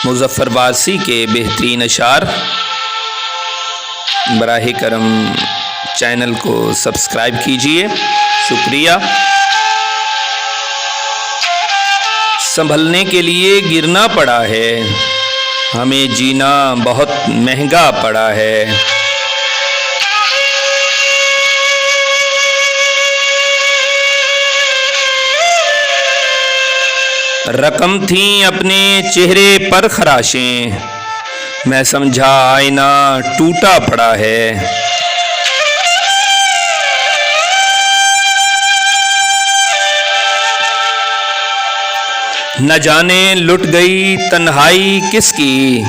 मुज़फ़्फ़र वासी के बेहतरीन अशार। बराहे करम चैनल को सब्सक्राइब कीजिए, शुक्रिया। संभलने के लिए गिरना पड़ा है, हमें जीना बहुत महंगा पड़ा है। रकम थी अपने चेहरे पर खराशें, मैं समझा आईना टूटा पड़ा है। न जाने लुट गई तन्हाई किसकी,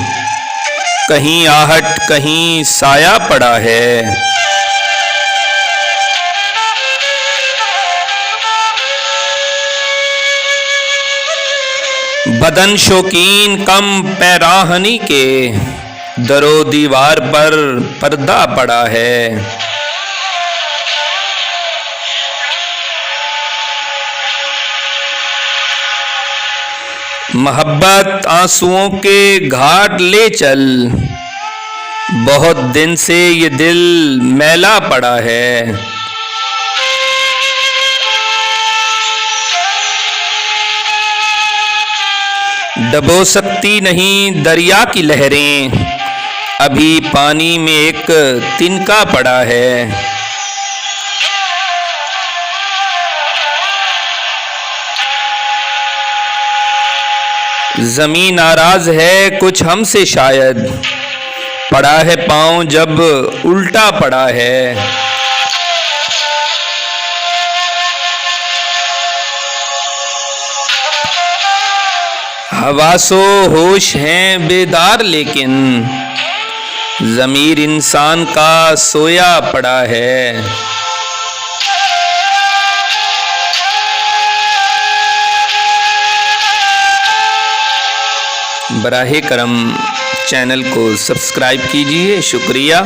कहीं आहट कहीं साया पड़ा है। बदन शौकीन कम पैराहनी के, दरो दीवार पर पर्दा पड़ा है। मोहब्बत आंसुओं के घाट ले चल, बहुत दिन से ये दिल मैला पड़ा है। डबो सकती नहीं दरिया की लहरें, अभी पानी में एक तिनका पड़ा है। ज़मीन नाराज है कुछ हमसे शायद, पड़ा है पाँव जब उल्टा पड़ा है। हवासो होश हैं बेदार, लेकिन ज़मीर इंसान का सोया पड़ा है। बराहे करम चैनल को सब्सक्राइब कीजिए, शुक्रिया।